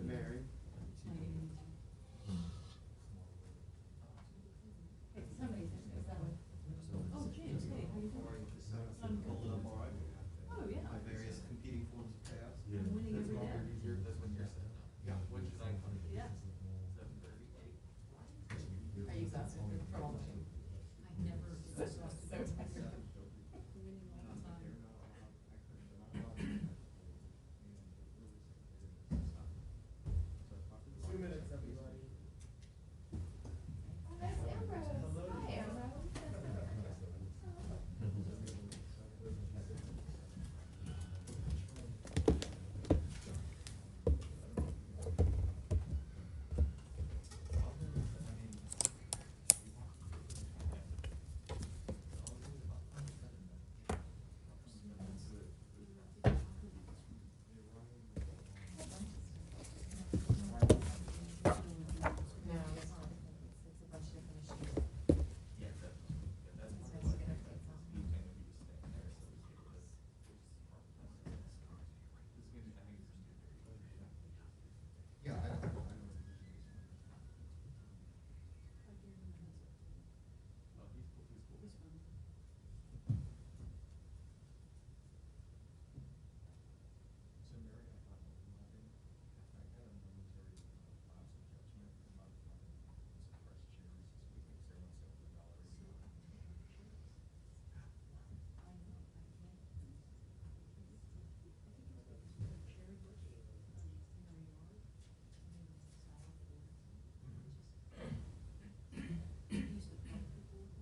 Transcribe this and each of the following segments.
Mary. Oh, James, hey, how you doing? Hold it up all right. Oh, yeah. By various competing forms of chaos. I'm winning every day. That's when you're set up. Yeah. When should I come? Yeah. 7:30, 8? Are you exhausted from all the time? I never, so tired. Winning all the time. 2 minutes, everybody. That's Ambrose. Hi, Ambrose. No, it's not. It's a bunch of different issues. Yeah, definitely. Yeah, that's It's one nice of to the get updates on. He kind of be staying there, so we get this. This is gonna be, I think it's just gonna be very. Yeah, I know. Oh, he's cool, he's cool. He's fun. So Mary, I thought, I had a momentary lapse of judgment about some fresh chairs this week, because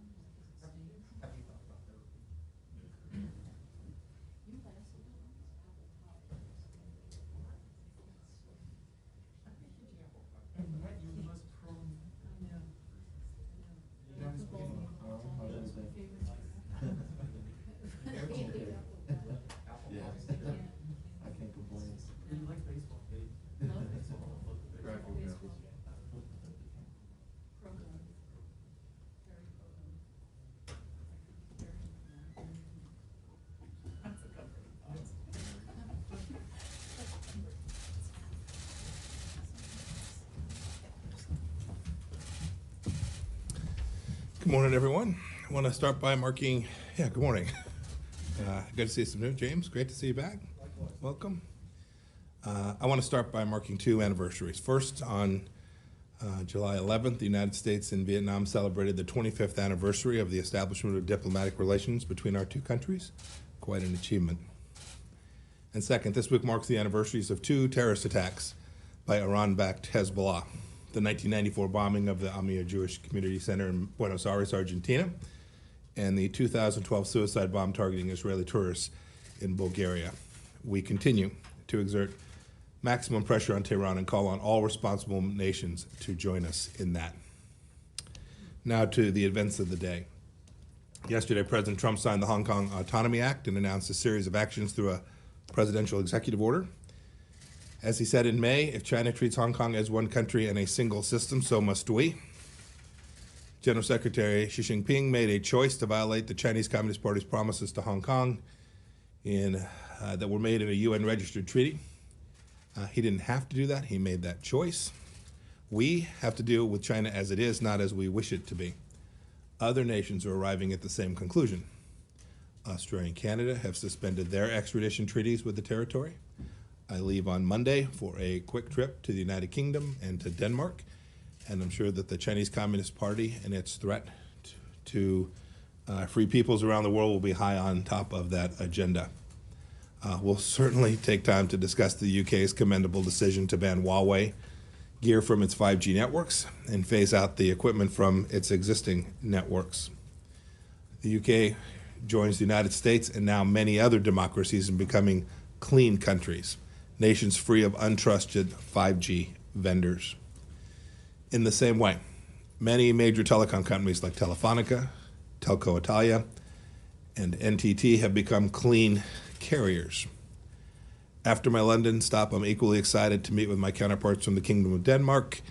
they went $7. Have you thought about therapy? And yet you're the most prone. You guys being, Yeah. I can't complain. you like baseball, Kate? Love Baseball. Love the baseball. Crack it, Baseball. Pro-gun. Very pro-gun. That's a comforting thought. Good morning, everyone. I want to start by marking, good morning. Good to see some new, James. Great to see you back. Welcome. I want to start by marking two anniversaries. First, on July 11th, the United States and Vietnam celebrated the 25th anniversary of the establishment of diplomatic relations between our two countries. Quite an achievement. And second, this week marks the anniversaries of two terrorist attacks by Iran-backed Hezbollah. The 1994 bombing of the Amia Jewish Community Center in Buenos Aires, Argentina, and the 2012 suicide bomb targeting Israeli tourists in Bulgaria. We continue to exert maximum pressure on Tehran and call on all responsible nations to join us in that. Now to the events of the day. Yesterday, President Trump signed the Hong Kong Autonomy Act and announced a series of actions through a presidential executive order. As he said in May, if China treats Hong Kong as one country and a single system, so must we. General Secretary Xi Jinping made a choice to violate the Chinese Communist Party's promises to Hong Kong that were made in a UN-registered treaty. He didn't have to do that. He made that choice. We have to deal with China as it is, not as we wish it to be. Other nations are arriving at the same conclusion. Australia and Canada have suspended their extradition treaties with the territory. I leave on Monday for a quick trip to the United Kingdom and to Denmark, and I'm sure that the Chinese Communist Party and its threat to free peoples around the world will be high on top of that agenda. We'll certainly take time to discuss the UK's commendable decision to ban Huawei gear from its 5G networks and phase out the equipment from its existing networks. The UK joins the United States and now many other democracies in becoming clean countries, nations free of untrusted 5G vendors. In the same way, many major telecom companies like Telefonica, Telco Italia, and NTD have become clean carriers. After my London stop, I'm equally excited to meet with my counterparts from the Kingdom of Denmark.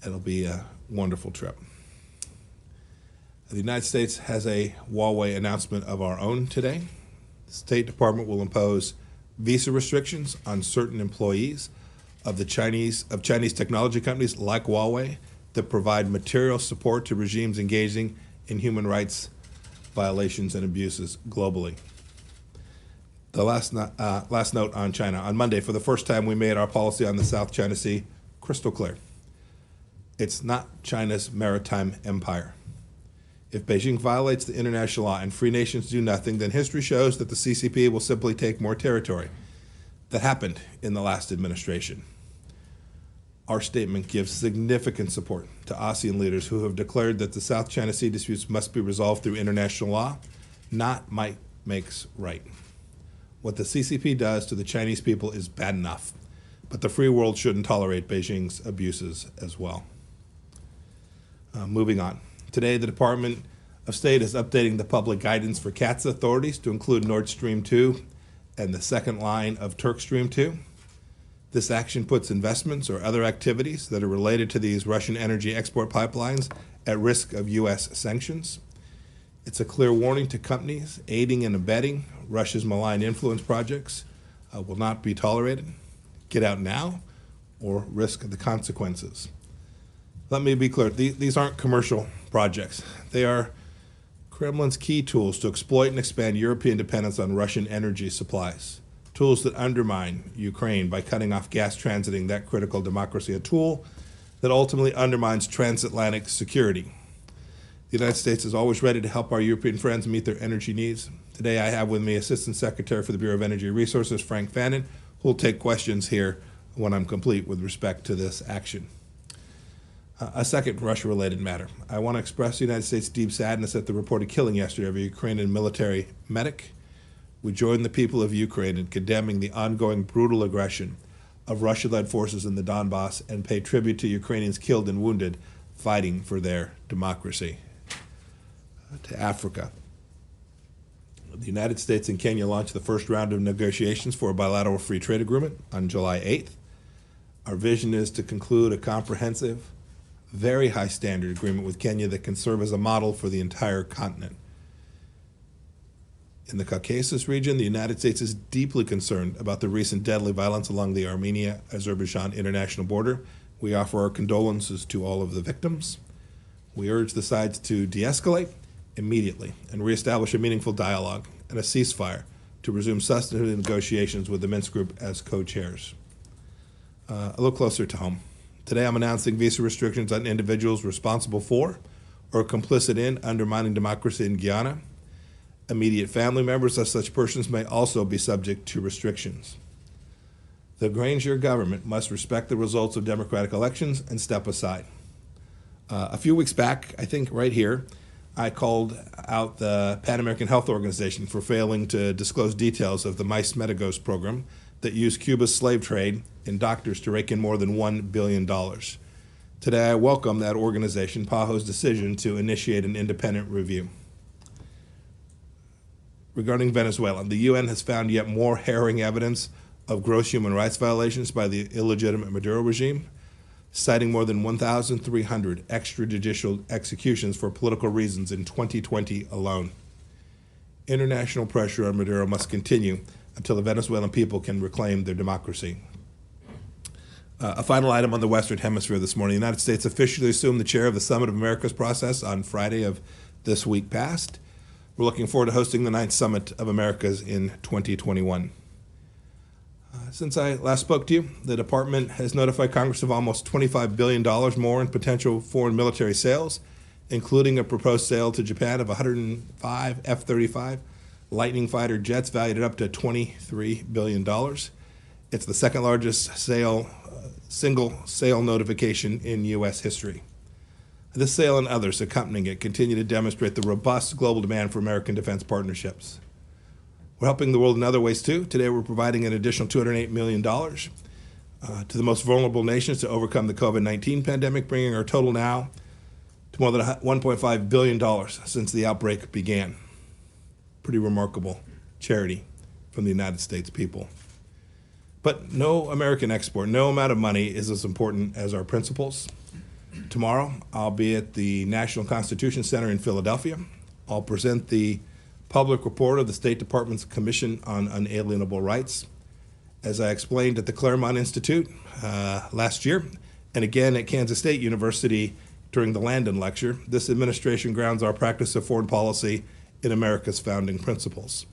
It'll be a wonderful trip. The United States has a Huawei announcement of our own today. The State Department will impose visa restrictions on certain employees of Chinese technology companies like Huawei that provide material support to regimes engaging in human rights violations and abuses globally. The last note on China. On Monday, for the first time, we made our policy on the South China Sea crystal clear. It's not China's maritime empire. If Beijing violates the international law and free nations do nothing, then history shows that the CCP will simply take more territory. That happened in the last administration. Our statement gives significant support to ASEAN leaders who have declared that the South China Sea disputes must be resolved through international law, not might makes right. What the CCP does to the Chinese people is bad enough, but the free world shouldn't tolerate Beijing's abuses as well. Moving on. Today, the Department of State is updating the public guidance for CAATSA authorities to include Nord Stream 2 and the second line of Turk Stream 2. This action puts investments or other activities that are related to these Russian energy export pipelines at risk of U.S. sanctions. It's a clear warning to companies aiding and abetting Russia's malign influence projects will not be tolerated. Get out now or risk the consequences. Let me be clear, these aren't commercial projects. They are Kremlin's key tools to exploit and expand European dependence on Russian energy supplies. Tools that undermine Ukraine by cutting off gas transiting that critical democracy, a tool that ultimately undermines transatlantic security. The United States is always ready to help our European friends meet their energy needs. Today I have with me Assistant Secretary for the Bureau of Energy Resources, Frank Fannin, who will take questions here when I'm complete with respect to this action. A second Russia-related matter. I want to express the United States' deep sadness at the reported killing yesterday of a Ukrainian military medic. We join the people of Ukraine in condemning the ongoing brutal aggression of Russia-led forces in the Donbass and pay tribute to Ukrainians killed and wounded fighting for their democracy. To Africa. The United States and Kenya launched the first round of negotiations for a bilateral free trade agreement on July 8th. Our vision is to conclude a comprehensive, very high standard agreement with Kenya that can serve as a model for the entire continent. In the Caucasus region, the United States is deeply concerned about the recent deadly violence along the Armenia-Azerbaijan international border. We offer our condolences to all of the victims. We urge the sides to de-escalate immediately and reestablish a meaningful dialogue and a ceasefire to resume substantive negotiations with the Minsk Group as co-chairs. A little closer to home. Today I'm announcing visa restrictions on individuals responsible for or complicit in undermining democracy in Guyana. Immediate family members of such persons may also be subject to restrictions. The Granger government must respect the results of democratic elections and step aside. A few weeks back, I think right here, I called out the Pan American Health Organization for failing to disclose details of the mice Medagos program that used Cuba's slave trade in doctors to rake in more than $1 billion. Today, I welcome that organization, PAHO's decision to initiate an independent review. Regarding Venezuela, the UN has found yet more harrowing evidence of gross human rights violations by the illegitimate Maduro regime, citing more than 1,300 extrajudicial executions for political reasons in 2020 alone. International pressure on Maduro must continue until the Venezuelan people can reclaim their democracy. A final item on the Western Hemisphere this morning. The United States officially assumed the chair of the Summit of Americas process on Friday of this week past. We're looking forward to hosting the 9th Summit of Americas in 2021. Since I last spoke to you, the department has notified Congress of almost $25 billion more in potential foreign military sales, including a proposed sale to Japan of 105 F-35 Lightning fighter jets valued at up to $23 billion. It's the second largest single sale notification in U.S. history. This sale and others accompanying it continue to demonstrate the robust global demand for American defense partnerships. We're helping the world in other ways too. Today we're providing an additional $208 million to the most vulnerable nations to overcome the COVID-19 pandemic, bringing our total now to more than $1.5 billion since the outbreak began. Pretty remarkable charity from the United States people. But no American export, no amount of money is as important as our principles. Tomorrow, I'll be at the National Constitution Center in Philadelphia. I'll present the public report of the State Department's Commission on Unalienable Rights. As I explained at the Claremont Institute last year, and again at Kansas State University during the Landon Lecture, this administration grounds our practice of foreign policy in America's founding principles.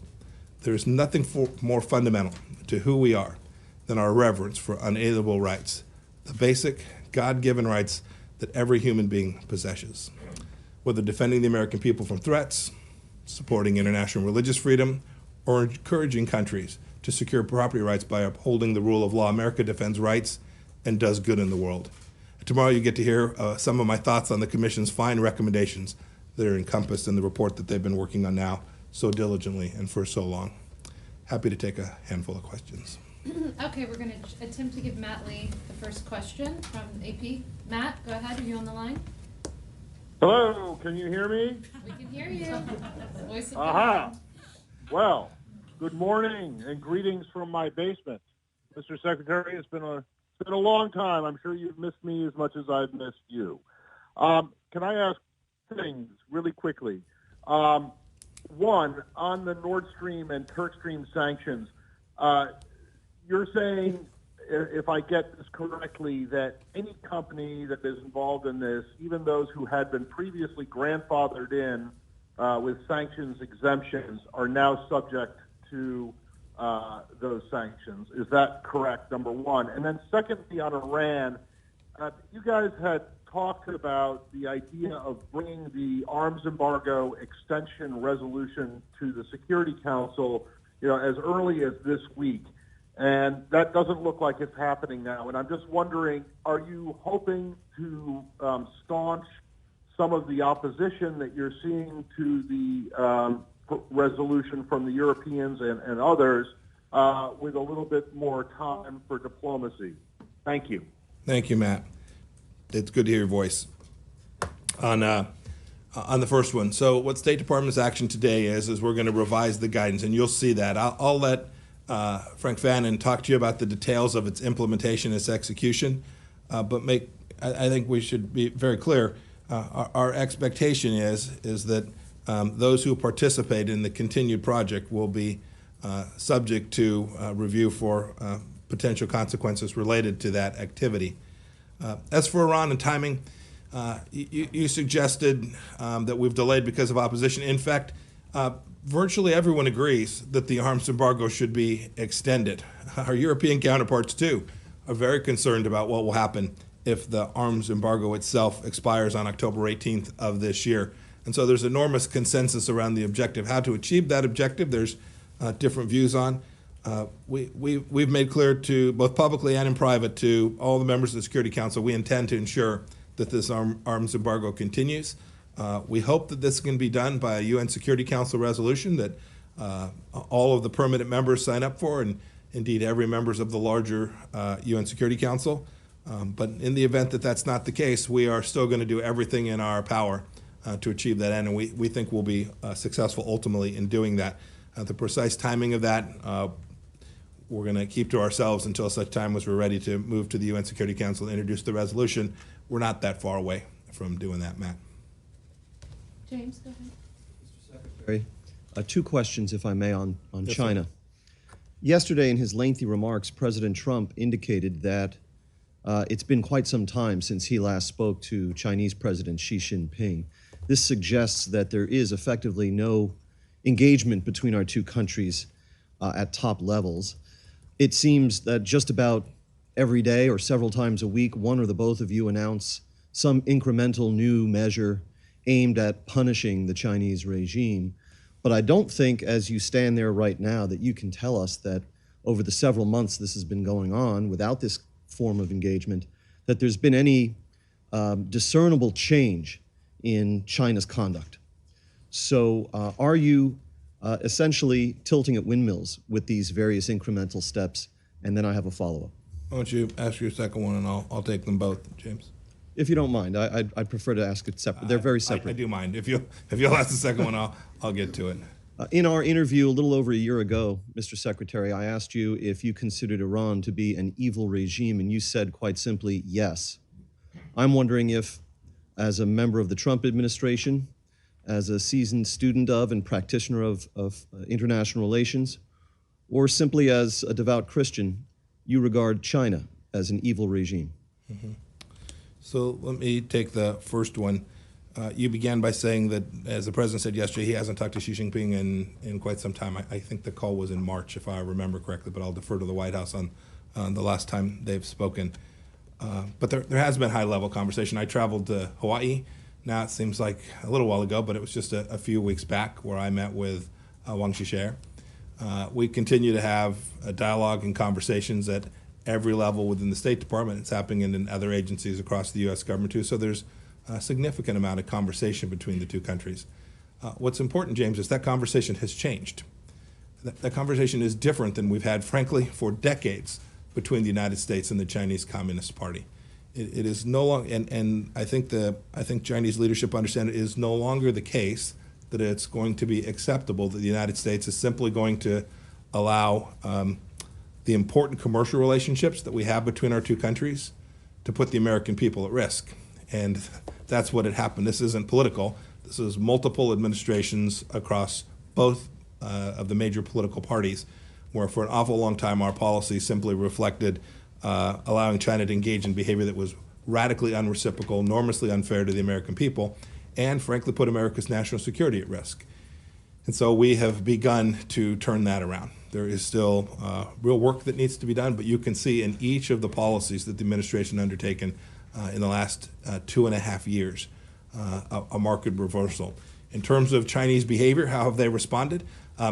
There is nothing more fundamental to who we are than our reverence for unalienable rights, the basic God-given rights that every human being possesses. Whether defending the American people from threats, supporting international religious freedom, or encouraging countries to secure property rights by upholding the rule of law, America defends rights and does good in the world. Tomorrow you get to hear some of my thoughts on the Commission's fine recommendations that are encompassed in the report that they've been working on now so diligently and for so long. Happy to take a handful of questions. Okay, we're going to attempt to give Matt Lee the first question from AP. Matt, go ahead. Are you on the line? Hello, can you hear me? We can hear you. Voice of Aha. God. Well, good morning and greetings from my basement. Mr. Secretary, it's been a long time. I'm sure you've missed me as much as I've missed you. Can I ask things really quickly? One, on the Nord Stream and Turk Stream sanctions, you're saying, if I get this correctly, that any company that is involved in this, even those who had been previously grandfathered in with sanctions exemptions, are now subject to those sanctions. Is that correct, number one? And then secondly, on Iran, you guys had talked about the idea of bringing the arms embargo extension resolution to the Security Council, as early as this week. And that doesn't look like it's happening now. And I'm just wondering, are you hoping to staunch some of the opposition that you're seeing to the resolution from the Europeans and others with a little bit more time for diplomacy? Thank you. Thank you, Matt. It's good to hear your voice. On the first one, so what State Department's action today is we're going to revise the guidance, and you'll see that. I'll let Frank Fannin talk to you about the details of its implementation, its execution, but I think we should be very clear. Our expectation is that those who participate in the continued project will be subject to review for potential consequences related to that activity. As for Iran and timing, you suggested that we've delayed because of opposition. In fact, virtually everyone agrees that the arms embargo should be extended. Our European counterparts, too, are very concerned about what will happen if the arms embargo itself expires on October 18th of this year. And so there's enormous consensus around the objective. How to achieve that objective, there's different views on. We've made clear to both publicly and in private to all the members of the Security Council, we intend to ensure that this arms embargo continues. We hope that this can be done by a UN Security Council resolution that all of the permanent members sign up for, and indeed every member of the larger UN Security Council. But in the event that that's not the case, we are still going to do everything in our power to achieve that end, and we think we'll be successful ultimately in doing that. The precise timing of that, we're going to keep to ourselves until such time as we're ready to move to the UN Security Council and introduce the resolution. We're not that far away from doing that, Matt. James, go ahead. Mr. Secretary. Two questions, if I may, on Yes, China. sir. Yesterday, in his lengthy remarks, President Trump indicated that it's been quite some time since he last spoke to Chinese President Xi Jinping. This suggests that there is effectively no engagement between our two countries at top levels. It seems that just about every day or several times a week, one or the both of you announce some incremental new measure aimed at punishing the Chinese regime. But I don't think, as you stand there right now, that you can tell us that over the several months this has been going on without this form of engagement, that there's been any discernible change in China's conduct. So are you essentially tilting at windmills with these various incremental steps? And then I have a follow-up. Why don't you ask your second one, and I'll take them both, James. If you don't mind, I'd prefer to ask it separate. They're very separate. I do mind. If you'll ask the second one, I'll get to it. In our interview a little over a year ago, Mr. Secretary, I asked you if you considered Iran to be an evil regime, and you said quite simply, yes. I'm wondering if, as a member of the Trump administration, as a seasoned student of and practitioner of international relations, or simply as a devout Christian, you regard China as an evil regime? So let me take the first one. You began by saying that, as the president said yesterday, he hasn't talked to Xi Jinping in quite some time. I think the call was in March, if I remember correctly, but I'll defer to the White House on the last time they've spoken. But there has been high-level conversation. I traveled to Hawaii. Now it seems like a little while ago, but it was just a few weeks back where I met with Wang Xishe. We continue to have a dialogue and conversations at every level within the State Department. It's happening in other agencies across the U.S. government too. So there's a significant amount of conversation between the two countries. What's important, James, is that conversation has changed. That conversation is different than we've had, frankly, for decades between the United States and the Chinese Communist Party. It is no longer, and I think Chinese leadership understand it is no longer the case that it's going to be acceptable that the United States is simply going to allow the important commercial relationships that we have between our two countries to put the American people at risk. And that's what had happened. This isn't political. This is multiple administrations across both of the major political parties, where for an awful long time our policy simply reflected allowing China to engage in behavior that was radically unreciprocal, enormously unfair to the American people, and frankly put America's national security at risk. And so we have begun to turn that around. There is still real work that needs to be done, but you can see in each of the policies that the administration undertaken in the last 2.5 years a marked reversal. In terms of Chinese behavior, how have they responded?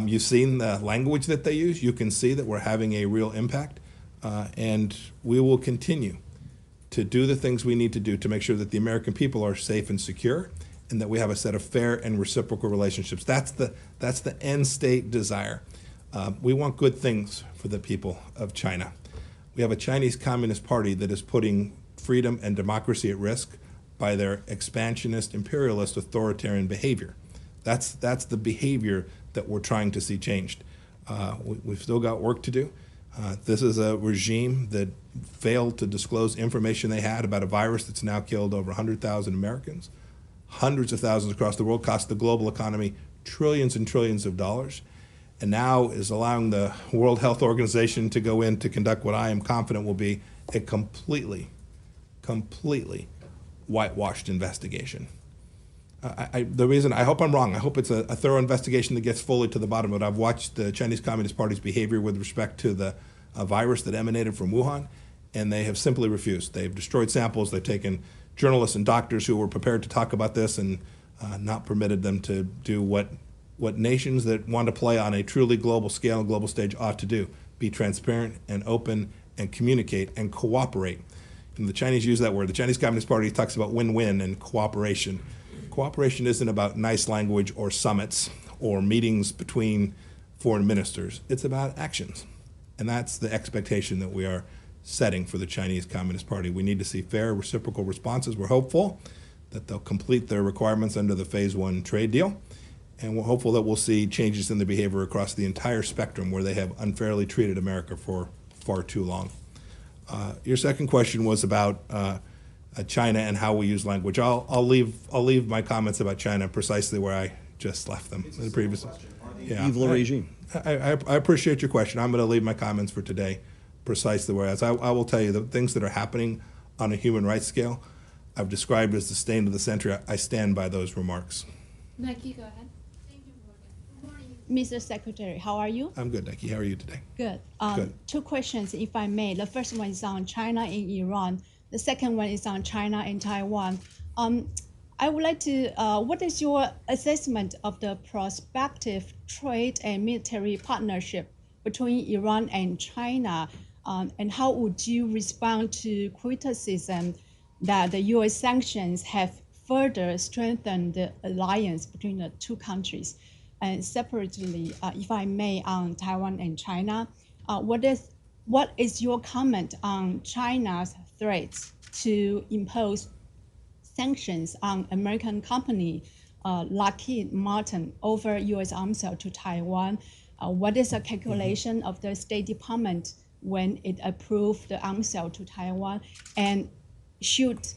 You've seen the language that they use. You can see that we're having a real impact, and we will continue to do the things we need to do to make sure that the American people are safe and secure, and that we have a set of fair and reciprocal relationships. That's the end state desire. We want good things for the people of China. We have a Chinese Communist Party that is putting freedom and democracy at risk by their expansionist, imperialist, authoritarian behavior. That's the behavior that we're trying to see changed. We've still got work to do. This is a regime that failed to disclose information they had about a virus that's now killed over 100,000 Americans, hundreds of thousands across the world, cost the global economy trillions and trillions of dollars, and now is allowing the World Health Organization to go in to conduct what I am confident will be a completely whitewashed investigation. The reason, I hope I'm wrong, I hope it's a thorough investigation that gets fully to the bottom of it. I've watched the Chinese Communist Party's behavior with respect to the virus that emanated from Wuhan, and they have simply refused. They've destroyed samples, they've taken journalists and doctors who were prepared to talk about this and not permitted them to do what nations that want to play on a truly global scale and global stage ought to do: be transparent and open and communicate and cooperate. And the Chinese use that word. The Chinese Communist Party talks about win-win and cooperation. Cooperation isn't about nice language or summits or meetings between foreign ministers. It's about actions. And that's the expectation that we are setting for the Chinese Communist Party. We need to see fair, reciprocal responses. We're hopeful that they'll complete their requirements under the Phase 1 trade deal. And we're hopeful that we'll see changes in the behavior across the entire spectrum where they have unfairly treated America for far too long. Your second question was about China and how we use language. I'll leave my comments about China precisely where I just left them in the previous. Evil regime. I appreciate your question. I'm going to leave my comments for today precisely where I will tell you the things that are happening on a human rights scale I've described as the stain of the century. I stand by those remarks. Nike, go ahead. Thank you, Morgan. Good morning, Mr. Secretary. How are you? I'm good, Nike. How are you today? Good. Good. Two questions, if I may. The first one is on China and Iran. The second one is on China and Taiwan. I would like to, what is your assessment of the prospective trade and military partnership between Iran and China? And how would you respond to criticism that the U.S. sanctions have further strengthened the alliance between the two countries? And separately, if I may, on Taiwan and China, what is your comment on China's threats to impose sanctions on American company Lockheed Martin over U.S. arms sale to Taiwan? What is the calculation of the State Department when it approved the arms sale to Taiwan? And should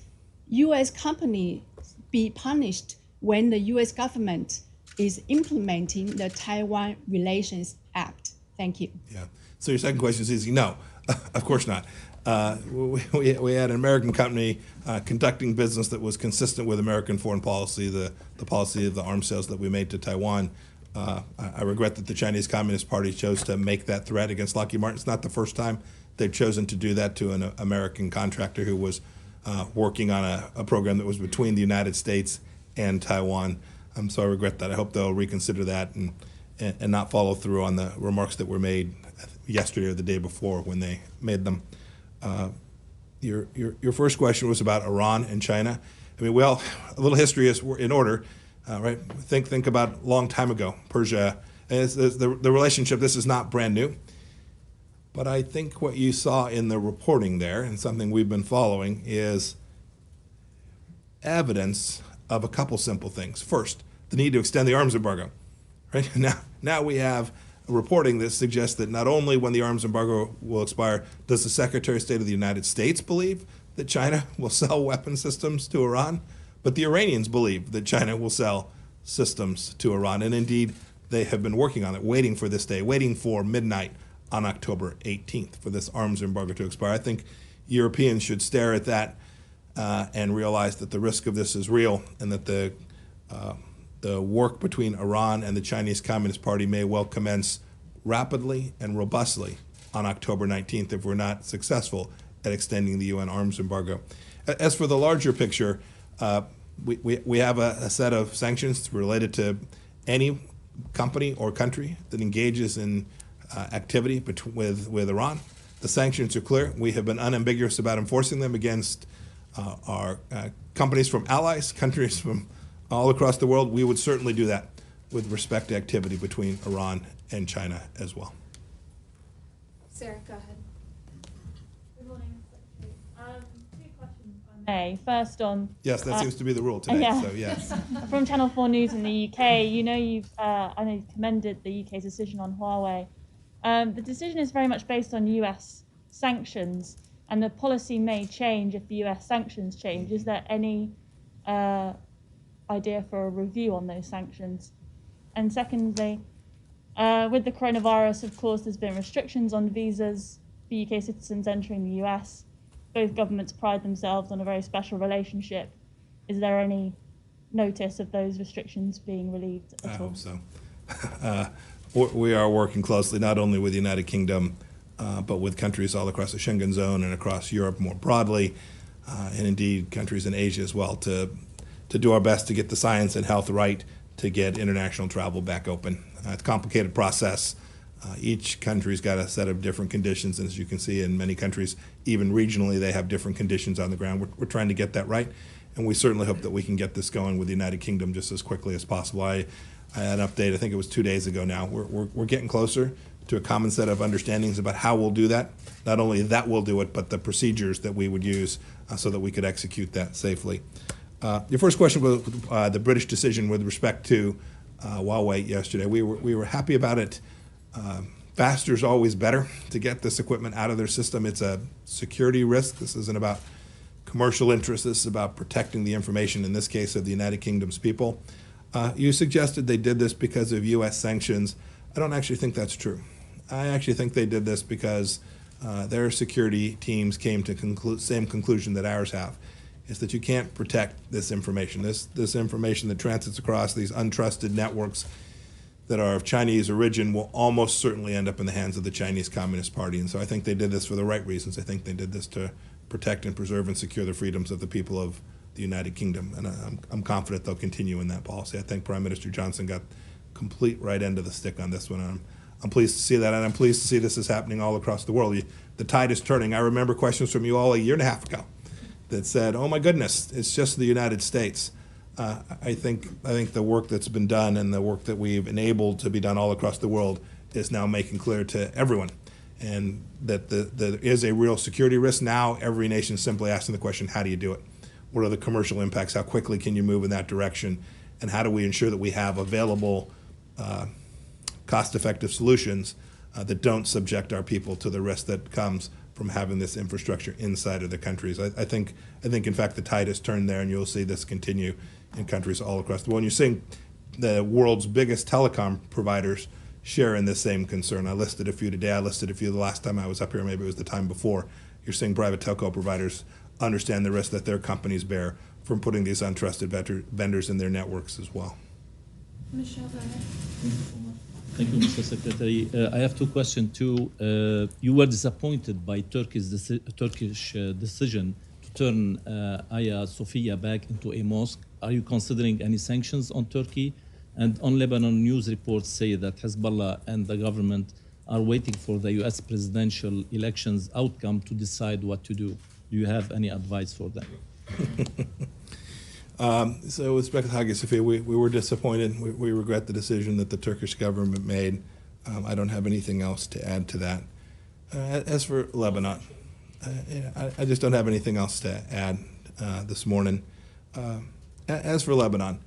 U.S. company be punished when the U.S. government is implementing the Taiwan Relations Act? Thank you. Yeah. So your second question is easy. No, of course not. We had an American company conducting business that was consistent with American foreign policy, the policy of the arms sales that we made to Taiwan. I regret that the Chinese Communist Party chose to make that threat against Lockheed Martin. It's not the first time they've chosen to do that to an American contractor who was working on a program that was between the United States and Taiwan. So I regret that. I hope they'll reconsider that and not follow through on the remarks that were made yesterday or the day before when they made them. Your first question was about Iran and China. I mean, well, a little history is in order, right? Think about a long time ago, Persia. And the relationship, this is not brand new. But I think what you saw in the reporting there, and something we've been following, is evidence of a couple simple things. First, the need to extend the arms embargo. Right? Now we have reporting that suggests that not only when the arms embargo will expire does the Secretary of State of the United States believe that China will sell weapon systems to Iran, but the Iranians believe that China will sell systems to Iran. And indeed, they have been working on it, waiting for this day, waiting for midnight on October 18th for this arms embargo to expire. I think Europeans should stare at that and realize that the risk of this is real, and that the work between Iran and the Chinese Communist Party may well commence rapidly and robustly on October 19th if we're not successful at extending the UN arms embargo. As for the larger picture, we have a set of sanctions related to any company or country that engages in activity with Iran. The sanctions are clear. We have been unambiguous about enforcing them against our companies from allies, countries from all across the world. We would certainly do that with respect to activity between Iran and China as well. Sarah, go ahead. Good morning, Secretary. Two questions, if I may. First on... Yes, that seems to be the rule today, yeah. so yes. From Channel 4 News in the UK, you know I know you've commended the UK's decision on Huawei. The decision is very much based on US sanctions, and the policy may change if the US sanctions change. Is there any idea for a review on those sanctions? And secondly, with the coronavirus, of course, there's been restrictions on visas for UK citizens entering the US. Both governments pride themselves on a very special relationship. Is there any notice of those restrictions being relieved at all? I hope so. We are working closely not only with the United Kingdom, but with countries all across the Schengen zone and across Europe more broadly, and indeed countries in Asia as well, to do our best to get the science and health right to get international travel back open. It's a complicated process. Each country's got a set of different conditions, and as you can see in many countries, even regionally, they have different conditions on the ground. We're trying to get that right, and we certainly hope that we can get this going with the United Kingdom just as quickly as possible. I had an update, I think it was 2 days ago now. We're getting closer to a common set of understandings about how we'll do that. Not only that we'll do it, but the procedures that we would use so that we could execute that safely. Your first question was the British decision with respect to Huawei yesterday. We were happy about it. Faster is always better to get this equipment out of their system. It's a security risk. This isn't about commercial interests. This is about protecting the information, in this case, of the United Kingdom's people. You suggested they did this because of U.S. sanctions. I don't actually think that's true. I actually think they did this because their security teams came to the same conclusion that ours have, is that you can't protect this information. This information that transits across these untrusted networks that are of Chinese origin will almost certainly end up in the hands of the Chinese Communist Party. And so I think they did this for the right reasons. I think they did this to protect and preserve and secure the freedoms of the people of the United Kingdom. And I'm confident they'll continue in that policy. I think Prime Minister Johnson got complete right end of the stick on this one. I'm pleased to see that, and I'm pleased to see this is happening all across the world. The tide is turning. I remember questions from you all a year and a half ago that said, oh my goodness, it's just the United States. I think the work that's been done and the work that we've enabled to be done all across the world is now making clear to everyone, and that there is a real security risk. Now every nation is simply asking the question, how do you do it? What are the commercial impacts? How quickly can you move in that direction? And how do we ensure that we have available cost-effective solutions that don't subject our people to the risk that comes from having this infrastructure inside of the countries? I think in fact the tide has turned there, and you'll see this continue in countries all across the world. And you're seeing the world's biggest telecom providers share in this same concern. I listed a few today. I listed a few the last time I was up here. Maybe it was the time before. You're seeing private telco providers understand the risk that their companies bear from putting these untrusted vendors in their networks as well. Michelle, go ahead. Thank you, Mr. Secretary. I have two questions too. You were disappointed by Turkish decision to turn Hagia Sophia back into a mosque. Are you considering any sanctions on Turkey? And on Lebanon, news reports say that Hezbollah and the government are waiting for the U.S. presidential elections outcome to decide what to do. Do you have any advice for them? So with respect to Hagia Sophia, we were disappointed. We regret the decision that the Turkish government made. I don't have anything else to add to that. As for Lebanon, I just don't have anything else to add this morning. As for Lebanon,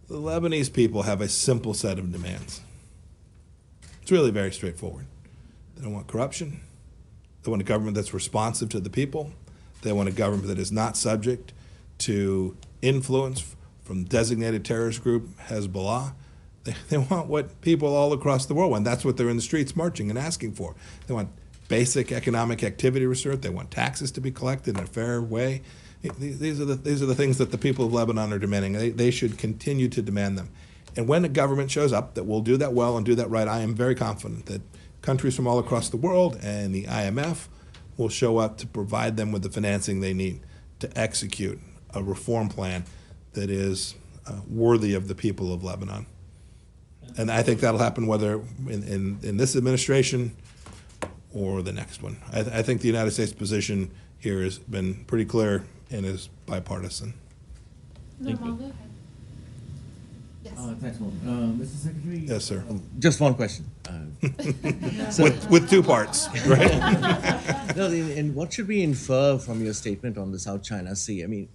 the Lebanese people have a simple set of demands. It's really very straightforward. They don't want corruption. They want a government that's responsive to the people. They want a government that is not subject to influence from designated terrorist group Hezbollah. They want what people all across the world want. That's what they're in the streets marching and asking for. They want basic economic activity research. They want taxes to be collected in a fair way. These are the things that the people of Lebanon are demanding. They should continue to demand them. And when a government shows up that will do that well and do that right, I am very confident that countries from all across the world and the IMF will show up to provide them with the financing they need to execute a reform plan that is worthy of the people of Lebanon. And I think that'll happen whether in this administration or the next one. I think the United States position here has been pretty clear and is bipartisan. Thank you. Normal, go ahead. Yes. Thanks, Mo. Mr. Secretary. Yes, sir. Just one question. With two parts, right? No, and what should we infer from your statement on the South China Sea? I mean,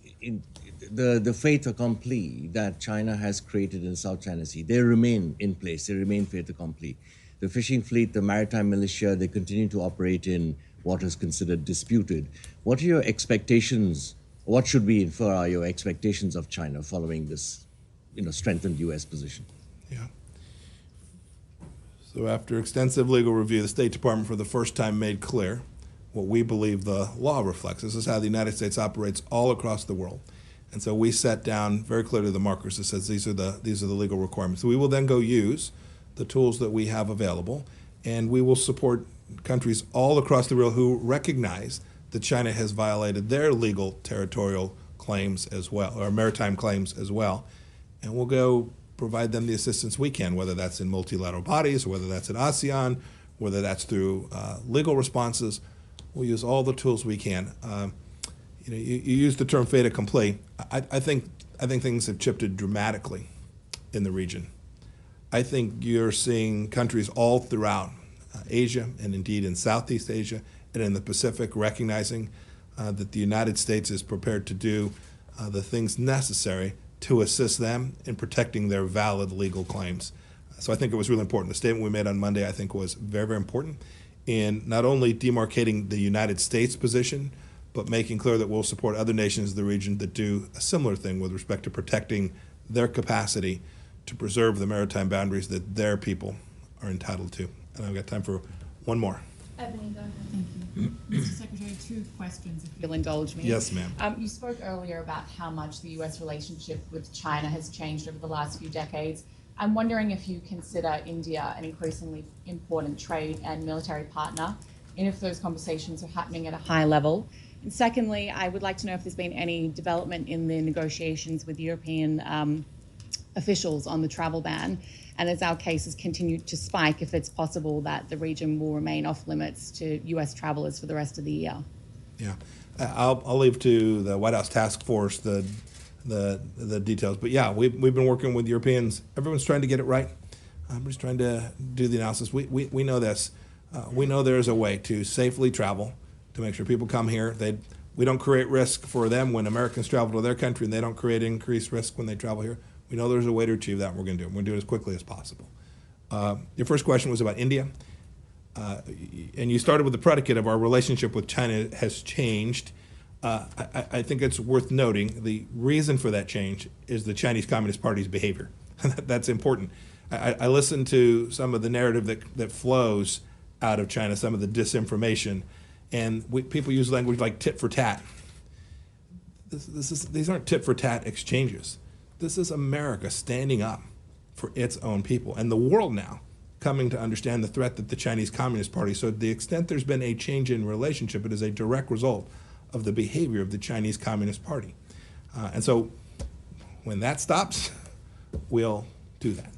the fait accompli that China has created in the South China Sea, they remain in place. They remain fait accompli. The fishing fleet, the maritime militia, they continue to operate in what is considered disputed. What are your expectations? What should we infer are your expectations of China following this, strengthened U.S. position? Yeah. So after extensive legal review, the State Department for the first time made clear what we believe the law reflects. This is how the United States operates all across the world. And so we set down very clearly the markers that says these are the legal requirements. So we will then go use the tools that we have available, and we will support countries all across the world who recognize that China has violated their legal territorial claims as well, or maritime claims as well. And we'll go provide them the assistance we can, whether that's in multilateral bodies, or whether that's in ASEAN, whether that's through legal responses. We'll use all the tools we can. You use the term fait accompli. I think things have shifted dramatically in the region. I think you're seeing countries all throughout Asia, and indeed in Southeast Asia and in the Pacific, recognizing that the United States is prepared to do the things necessary to assist them in protecting their valid legal claims. So I think it was really important. The statement we made on Monday, I think, was very, very important in not only demarcating the United States position, but making clear that we'll support other nations in the region that do a similar thing with respect to protecting their capacity to preserve the maritime boundaries that their people are entitled to. And I've got time for one more. Ebony, go ahead. Thank you. Mr. Secretary, two questions, if you'll indulge me. Yes, ma'am. You spoke earlier about how much the U.S. relationship with China has changed over the last few decades. I'm wondering if you consider India an increasingly important trade and military partner, and if those conversations are happening at a high level. And secondly, I would like to know if there's been any development in the negotiations with European officials on the travel ban, and as our cases continue to spike, if it's possible that the region will remain off limits to U.S. travelers for the rest of the year. Yeah, I'll leave to the White House task force the details. But yeah, we've been working with Europeans. Everyone's trying to get it right. Everybody's trying to do the analysis. We know this. We know there is a way to safely travel, to make sure people come here. We don't create risk for them when Americans travel to their country, and they don't create increased risk when they travel here. We know there's a way to achieve that, and we're going to do it. We're going to do it as quickly as possible. Your first question was about India, and you started with the predicate of our relationship with China has changed. I think it's worth noting the reason for that change is the Chinese Communist Party's behavior. That's important. I listen to some of the narrative that flows out of China, some of the disinformation, and people use language like tit for tat. These aren't tit for tat exchanges. This is America standing up for its own people, and the world now coming to understand the threat that the Chinese Communist Party. So to the extent there's been a change in relationship, it is a direct result of the behavior of the Chinese Communist Party. And so when that stops, we'll do that.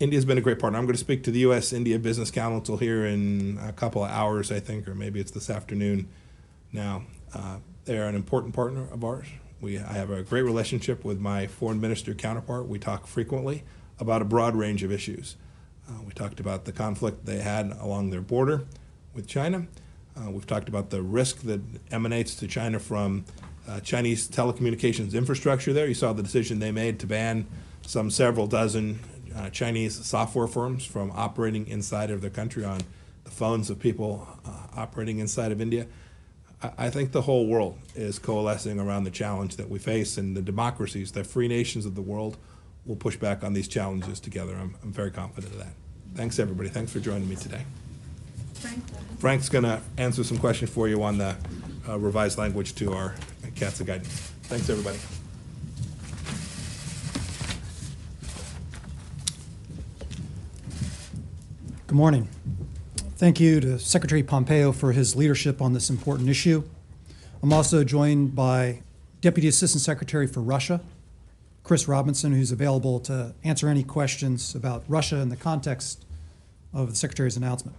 India's been a great partner. I'm going to speak to the U.S.-India Business Council here in a couple of hours, I think, or maybe it's this afternoon now. They're an important partner of ours. I have a great relationship with my foreign minister counterpart. We talk frequently about a broad range of issues. We talked about the conflict they had along their border with China. We've talked about the risk that emanates to China from Chinese telecommunications infrastructure there. You saw the decision they made to ban several dozen Chinese software firms from operating inside of their country on the phones of people operating inside of India. I think the whole world is coalescing around the challenge that we face, and the democracies, the free nations of the world, will push back on these challenges together. I'm very confident of that. Thanks, everybody. Thanks for joining me today. Frank's going to answer some questions for you on the revised language to our CATSA guidance. Thanks, everybody. Good morning. Thank you to Secretary Pompeo for his leadership on this important issue. I'm also joined by Deputy Assistant Secretary for Russia, Chris Robinson, who's available to answer any questions about Russia in the context of the Secretary's announcement.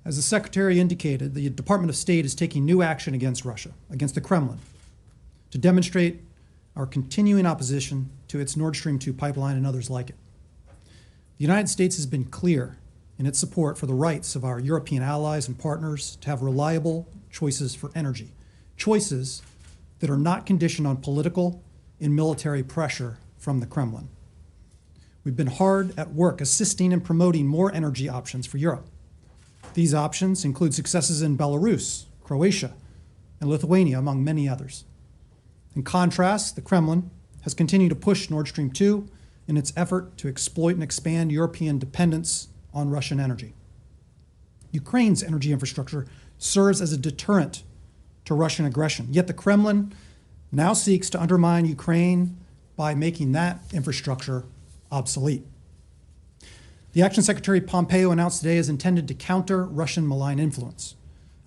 As the Secretary indicated, the Department of State is taking new action against Russia, against the Kremlin, to demonstrate our continuing opposition to its Nord Stream 2 pipeline and others like it. The United States has been clear in its support for the rights of our European allies and partners to have reliable choices for energy, choices that are not conditioned on political and military pressure from the Kremlin. We've been hard at work assisting and promoting more energy options for Europe. These options include successes in Belarus, Croatia, and Lithuania, among many others. In contrast, the Kremlin has continued to push Nord Stream 2 in its effort to exploit and expand European dependence on Russian energy. Ukraine's energy infrastructure serves as a deterrent to Russian aggression, yet the Kremlin now seeks to undermine Ukraine by making that infrastructure obsolete. The action Secretary Pompeo announced today is intended to counter Russian malign influence.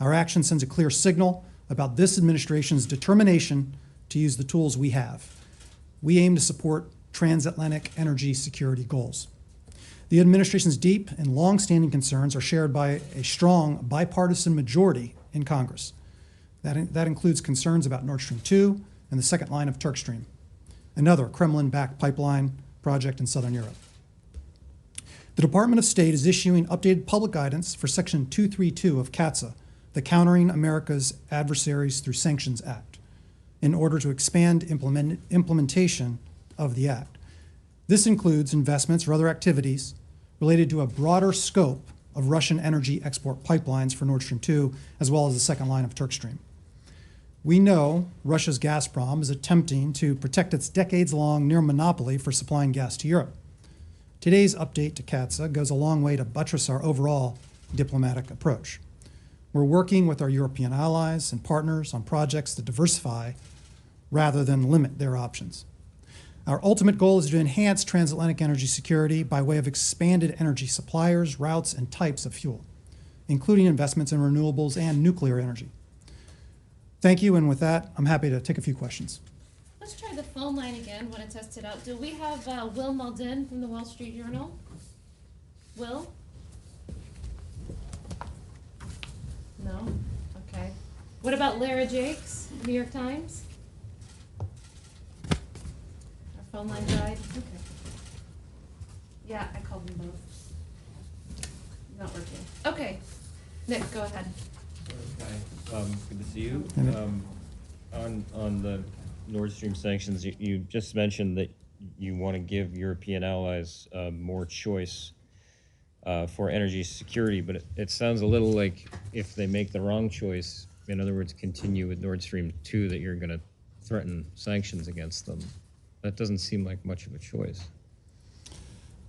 Our action sends a clear signal about this administration's determination to use the tools we have. We aim to support transatlantic energy security goals. The administration's deep and long-standing concerns are shared by a strong bipartisan majority in Congress. That includes concerns about Nord Stream 2 and the second line of Turk Stream, another Kremlin-backed pipeline project in southern Europe. The Department of State is issuing updated public guidance for Section 232 of CATSA, the Countering America's Adversaries Through Sanctions Act, in order to expand implementation of the act. This includes investments or other activities related to a broader scope of Russian energy export pipelines for Nord Stream 2, as well as the second line of Turk Stream. We know Russia's Gazprom is attempting to protect its decades-long near monopoly for supplying gas to Europe. Today's update to CATSA goes a long way to buttress our overall diplomatic approach. We're working with our European allies and partners on projects that diversify rather than limit their options. Our ultimate goal is to enhance transatlantic energy security by way of expanded energy suppliers, routes, and types of fuel, including investments in renewables and nuclear energy. Thank you, and with that, I'm happy to take a few questions. Let's try the phone line again when it tested out. Do we have Will Malden from the Wall Street Journal? Will? No? Okay. What about Lara Jakes, New York Times? Our phone line died? Okay. Yeah, I called them both. Not working. Okay. Nick, go ahead. Okay. Good to see you. On the Nord Stream sanctions, you just mentioned that you want to give European allies more choice for energy security, but it sounds a little like if they make the wrong choice, in other words, continue with Nord Stream 2, that you're going to threaten sanctions against them. That doesn't seem like much of a choice.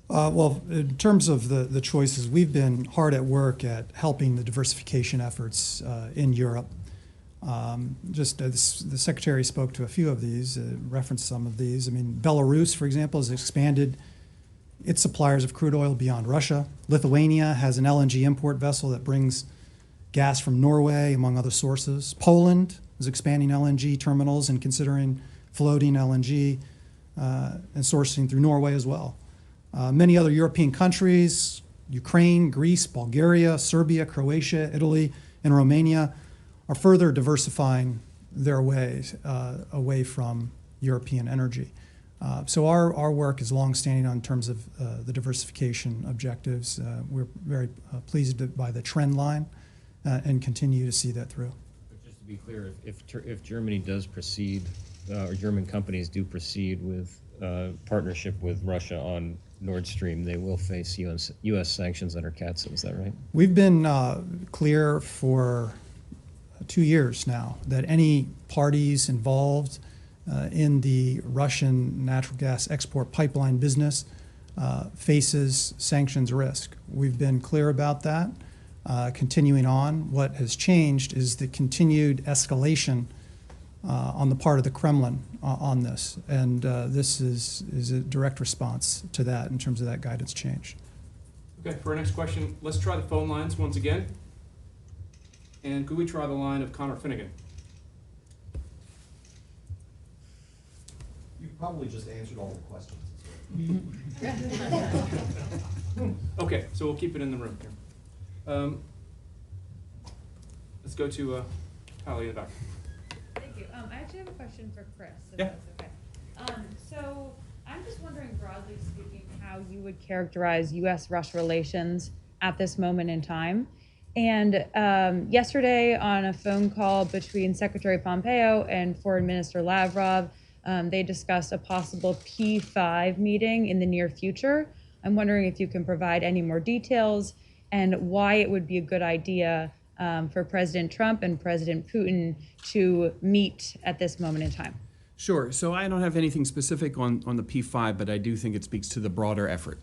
Well, in terms of the choices, we've been hard at work at helping the diversification efforts in Europe. The Secretary spoke to a few of these, referenced some of these. I mean, Belarus, for example, has expanded its suppliers of crude oil beyond Russia. Lithuania has an LNG import vessel that brings gas from Norway, among other sources. Poland is expanding LNG terminals and considering floating LNG and sourcing through Norway as well. Many other European countries, Ukraine, Greece, Bulgaria, Serbia, Croatia, Italy, and Romania, are further diversifying their ways away from European energy. So our work is longstanding in terms of the diversification objectives. We're very pleased by the trend line and continue to see that through. But just to be clear, if Germany does proceed, or German companies do proceed with partnership with Russia on Nord Stream, they will face U.S. sanctions under CAATSA, is that right? We've been clear for 2 years now that any parties involved in the Russian natural gas export pipeline business faces sanctions risk. We've been clear about that. Continuing on, what has changed is the continued escalation on the part of the Kremlin on this, and this is a direct response to that in terms of that guidance change. Okay, for our next question, let's try the phone lines once again. And could we try the line of Connor Finnegan? You probably just answered all the questions. Okay, so we'll keep it in the room here. Let's go to Holly in the back. Thank you. I actually have a question for Chris, if Yeah. that's okay. So I'm just wondering, broadly speaking, how you would characterize U.S.-Russia relations at this moment in time. And yesterday on a phone call between Secretary Pompeo and Foreign Minister Lavrov, they discussed a possible P5 meeting in the near future. I'm wondering if you can provide any more details and why it would be a good idea for President Trump and President Putin to meet at this moment in time. Sure. So I don't have anything specific on the P5, but I do think it speaks to the broader effort.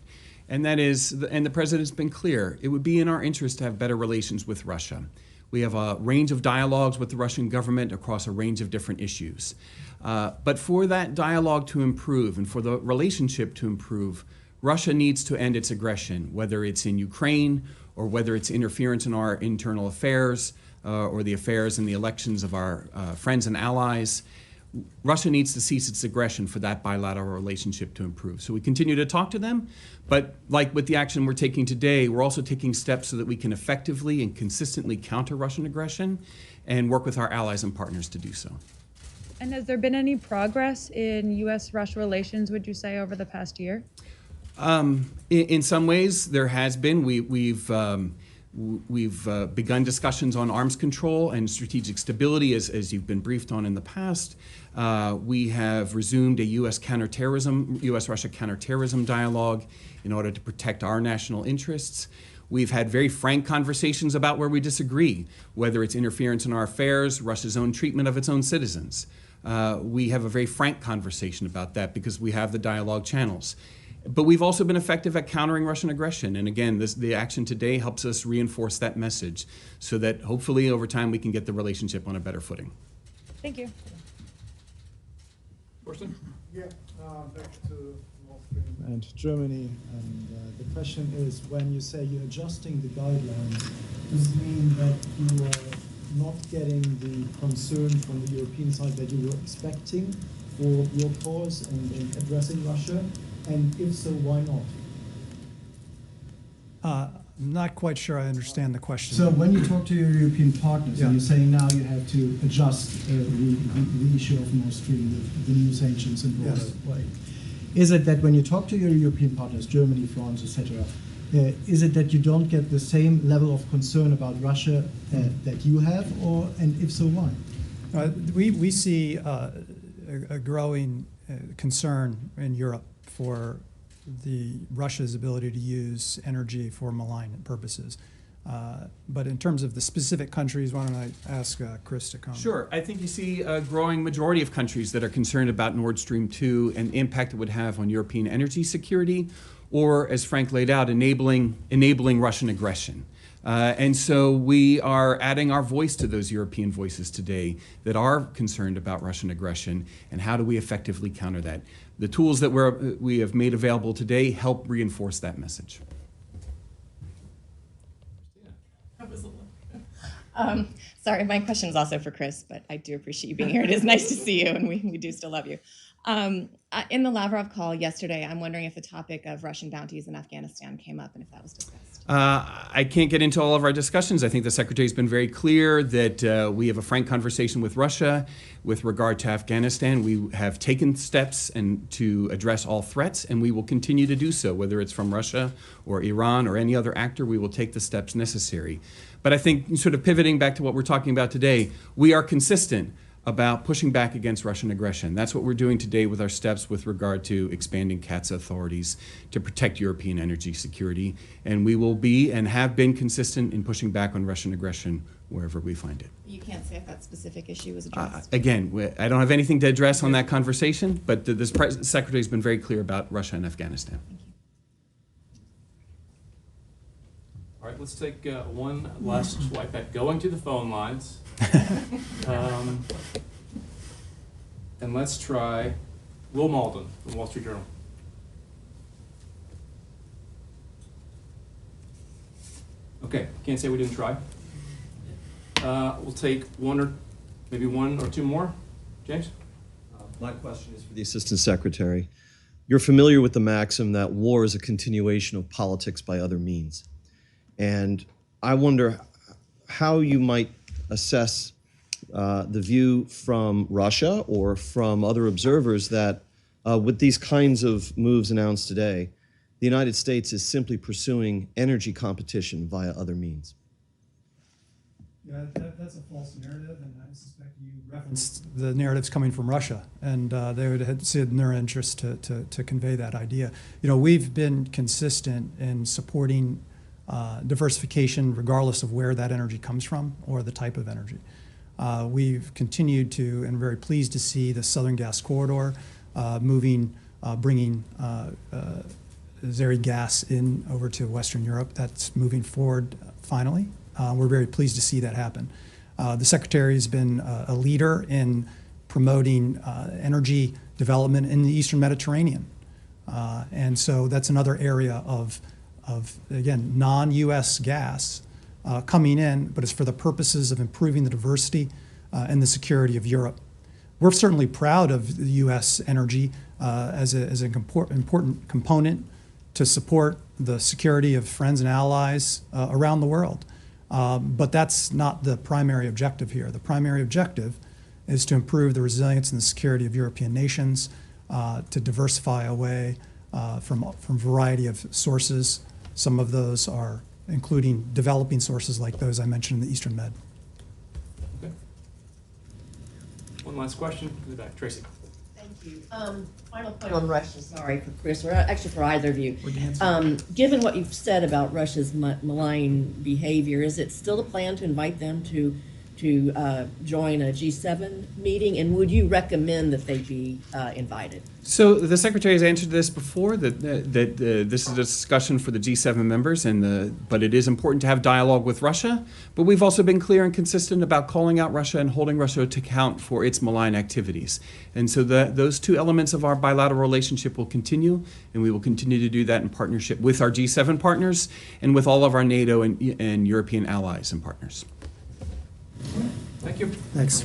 And that is, and the president's been clear, it would be in our interest to have better relations with Russia. We have a range of dialogues with the Russian government across a range of different issues. But for that dialogue to improve and for the relationship to improve, Russia needs to end its aggression, whether it's in Ukraine or whether it's interference in our internal affairs or the affairs and the elections of our friends and allies. Russia needs to cease its aggression for that bilateral relationship to improve. So we continue to talk to them, but like with the action we're taking today, we're also taking steps so that we can effectively and consistently counter Russian aggression and work with our allies and partners to do so. And has there been any progress in U.S.-Russia relations, would you say, over the past year? In some ways, there has been. We've begun discussions on arms control and strategic stability, as you've been briefed on in the past. We have resumed a U.S.-Russia counterterrorism dialogue in order to protect our national interests. We've had very frank conversations about where we disagree, whether it's interference in our affairs, Russia's own treatment of its own citizens. We have a very frank conversation about that because we have the dialogue channels. But we've also been effective at countering Russian aggression. And again, the action today helps us reinforce that message so that hopefully over time we can get the relationship on a better footing. Thank you. Torsten? Yeah, back to Nord Stream and Germany. And the question is, when you say you're adjusting the guidelines, does it mean that you are not getting the concern from the European side that you were expecting for your cause and addressing Russia? And if so, why not? I'm not quite sure I understand the question. So when you talk to your European partners, and you're saying now you have to adjust the issue of Nord Stream, the new sanctions in broader way, is it that when you talk to your European partners, Germany, France, etc., is it that you don't get the same level of concern about Russia that you have, and if so, why? We see a growing concern in Europe for Russia's ability to use energy for malign purposes. But in terms of the specific countries, why don't I ask Chris to comment? Sure. I think you see a growing majority of countries that are concerned about Nord Stream 2 and the impact it would have on European energy security or, as Frank laid out, enabling Russian aggression. And so we are adding our voice to those European voices today that are concerned about Russian aggression, and how do we effectively counter that. The tools that we have made available today help reinforce that message. Sorry, my question is also for Chris, but I do appreciate you being here. It is nice to see you, and we do still love you. In the Lavrov call yesterday, I'm wondering if the topic of Russian bounties in Afghanistan came up and if that was discussed. I can't get into all of our discussions. I think the Secretary's been very clear that we have a frank conversation with Russia with regard to Afghanistan. We have taken steps to address all threats, and we will continue to do so, whether it's from Russia or Iran or any other actor. We will take the steps necessary. But I think, sort of pivoting back to what we're talking about today, we are consistent about pushing back against Russian aggression. That's what we're doing today with our steps with regard to expanding CAATSA authorities to protect European energy security. And we will be and have been consistent in pushing back on Russian aggression wherever we find it. You can't say if that specific issue was addressed. Again, I don't have anything to address on that conversation, but the Secretary has been very clear about Russia and Afghanistan. Thank you. All right, let's take one last swipe at going to the phone lines. And let's try Will Malden from Wall Street Journal. Okay, can't say we didn't try. We'll take maybe one or two more. James? My question is for the Assistant Secretary. You're familiar with the maxim that war is a continuation of politics by other means. And I wonder how you might assess the view from Russia or from other observers that with these kinds of moves announced today, the United States is simply pursuing energy competition via other means. Yeah, that's a false narrative, and I suspect you referenced the narratives coming from Russia, and they would have said in their interest to convey that idea. You know, we've been consistent in supporting diversification regardless of where that energy comes from or the type of energy. We've continued to, and very pleased to see the Southern Gas Corridor bringing Azeri gas in over to Western Europe. That's moving forward finally. We're very pleased to see that happen. The Secretary has been a leader in promoting energy development in the Eastern Mediterranean. And so that's another area of again, non-U.S. gas coming in, but it's for the purposes of improving the diversity and the security of Europe. We're certainly proud of the U.S. energy as an important component to support the security of friends and allies around the world. But that's not the primary objective here. The primary objective is to improve the resilience and the security of European nations, to diversify away from a variety of sources. Some of those are including developing sources like those I mentioned in the Eastern Med. Okay. One last question in the back. Tracy. Thank you. Final point on Russia, sorry for Chris, or actually for either of you. Given what you've said about Russia's malign behavior, is it still the plan to invite them to join a G7 meeting, and would you recommend that they be invited? So the Secretary has answered this before, that this is a discussion for the G7 members, but it is important to have dialogue with Russia. But we've also been clear and consistent about calling out Russia and holding Russia to account for its malign activities. And so those two elements of our bilateral relationship will continue, and we will continue to do that in partnership with our G7 partners and with all of our NATO and European allies and partners. Thank you. Thanks.